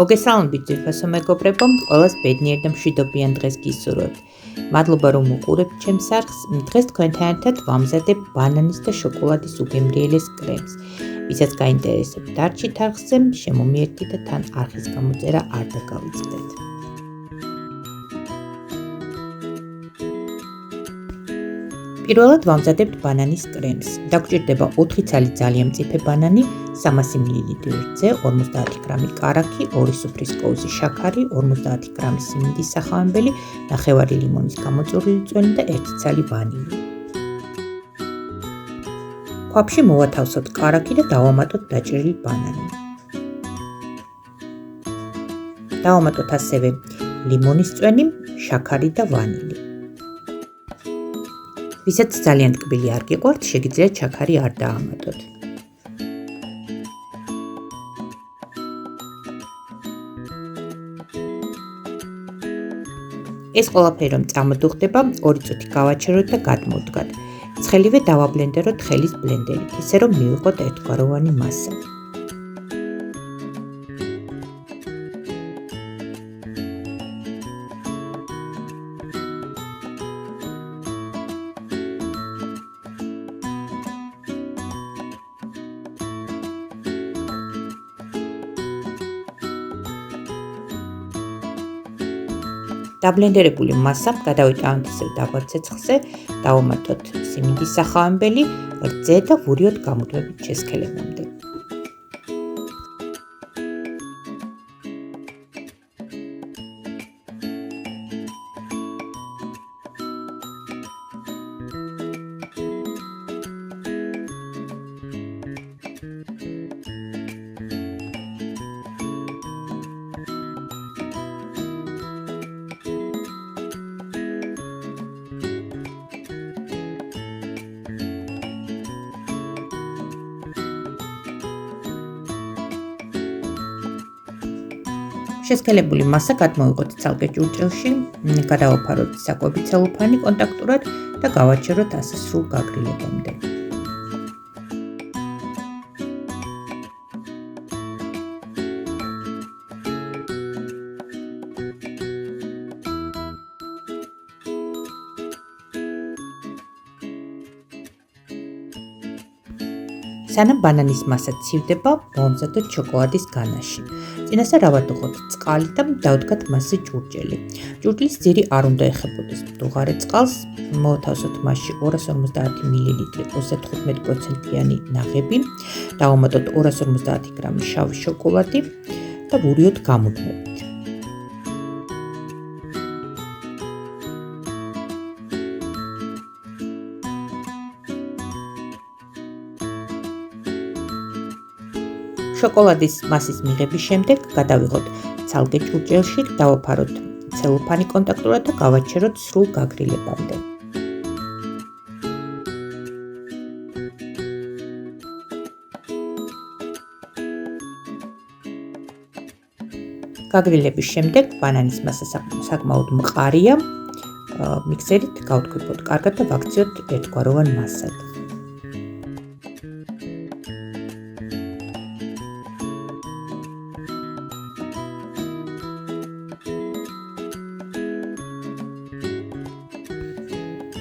მოგესალმებით ძვირფასო მეგობრებო, ყველას ბედნიერ და მშვიდობიან დღეს გისურვებთ. მადლობა რომ უყურებთ ჩემს არხს. დღეს თქვენთან ერთად ვამზადებ ბანანის და შოკოლადის უგემრიელეს კრემს. ვისაც გაინტერესებთ დარჩით არხზე, შემომიერთდით და თან არხის გამოწერა არ დაგავიწყდეთ. პირველად ვამზადებთ ბანანის კრემს. დაგჭირდება 4 ცალი ძალიან მწიფე ბანანი, 300 მლ რძე, 50 გრამი კარაქი, 2 სუფრის კოვზი შაქარი, 50 გრამი სიმინდის სახამებელი, ნახევარი ლიმონის გამოწურვილი წვენი და 1 ცალი ვანილი. ქვაფში მოვათავსოთ კარაქი და დავამატოთ დაჭრილი ბანანი. დავამატოთ ასევე ლიმონის წვენი, შაქარი და ვანილი. ვისაც ძალიან ტკბილი არ გიყვართ, შეგიძლიათ შაქარი არ დაამატოთ. ეს ყველაფერი რომ წამოდუხდება, 2 წუთი გავაჩეროთ და გადმოვდგათ. ცხელივე დავაბლენდეროთ ხელის ბლენდერით, ისე რომ მივიღოთ ერთგვაროვანი მასა. დაბლენდერებული მასა გადავიტანოთ ისევ დაბალ ცეცხლზე, დავამატოთ სიმინდის სახამებელი, რძე და ვურიოთ გამუდმებით შესქელებამდე. შესქელებული მასა გადმოვიღოთ ცალკე ჭურჭელში, გადავაფაროთ საკვები ცელოფანი კონტაქტურად და გავაჩეროთ ასე სრულ გაგრილებამდე. სანამ ბანანის მასა ცივდება, მოვამზადოთ შოკოლადის განაში. წინასწარ ავადუხოთ წყალი და დავდგათ მასზე ჭურჭელი. ჭურჭლის ძირი არ უნდა ეხებოდეს მდუღარე წყალს, მოვათავსოთ მასში 250 მლ 35%-იანი ნაღები, დავამატოთ 250 გრამი შავი შოკოლადი და ვურიოთ გამუდმებით. შოკოლადის მასის მიღების შემდეგ გადავიღოთ ცალკე ჭურჭელში, დავაფაროთ ცელოფანი კონტაქტურად და გავაჩეროთ სრულ გაგრილებამდე. გაგრილების შემდეგ ბანანის მასა საკმაოდ მყარია, მიქსერით გავთქვიფოთ კარგად და ვაქციოთ ერთგვაროვან მასად.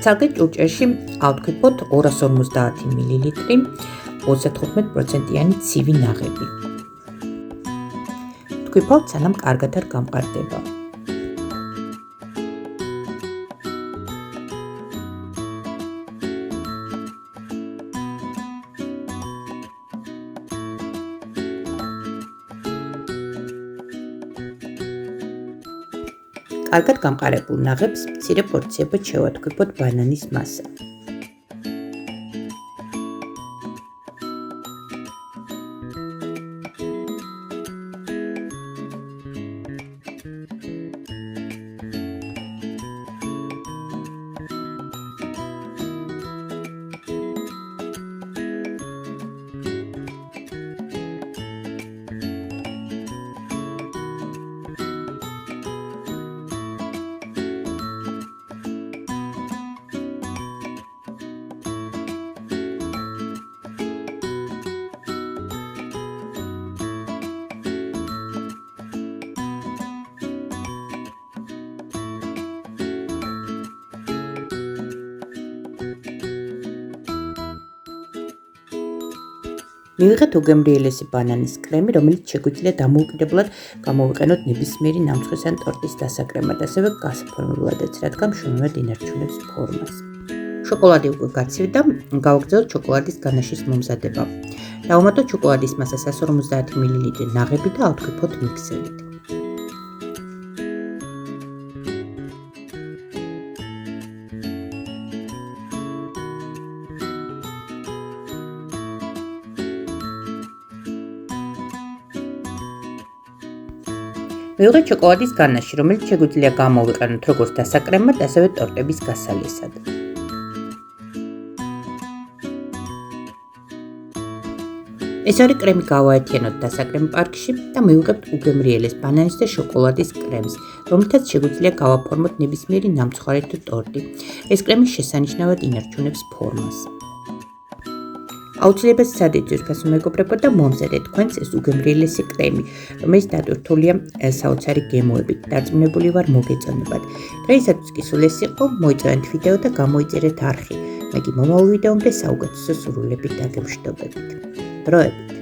ცალკე ჭურჭელში ავთქვიფოთ 250 მლ 35%-იანი ცივი ნაღები. ვთქვიფავთ, სანამ კარგად არ გამყარდება. კარგად გამყარებულ ნაღებს მცირე პორციებად შევათქვიფოთ ბანანის მასა. მივიღეთ უგემრიელესი ბანანის კრემი, რომელიც შეგვიძლია დამოუკიდებლად გამოვიყენოთ ნებისმიერი ნამცხვრის ან ტორტის დასაკრემად, ასევე გასაფორმებლადაც, რადგან მშვენივრად ინარჩუნებს ფორმას. შოკოლადი უკვე გაცივდა, გავაგრძელოთ შოკოლადის განაშის მომზადება. დავუმატოთ შოკოლადის მასას 150 მl ნაღები და ავტკიფოთ მიქსერით. მივიღეთ შოკოლადის განაში, რომელიც შეგვიძლია გამოვიყენოთ როგორც დასაკრემად, ასევე ტორტების გასალესად. ეს ორი კრემი გავაერთიანოთ დასაკრემ პარკში და მივიღებთ უგემრიელეს ბანანის და შოკოლადის კრემს, რომლითაც შეგვიძლია გავაფორმოთ ნებისმიერი ნამცხვარი თუ ტორტი. ეს კრემი შესანიშნავად ინარჩუნებს ფორმას. აუცილებლად სადეძიოს ფასო მეგობრებო და მომზადეთ თქვენს ეს უგემრიელესი კრემი, რომელიც დატვირთულია საოცარი გემოებით. დარწმუნებული ვარ მოგეწონებათ. დღეისათვის კი სულ ეს იყო, მოიწონეთ ვიდეო და გამოიწერეთ არხი. მე კი მომავალ ვიდეომდე საუკეთესო სურვილებით დაგემშვიდობებით. დროებით.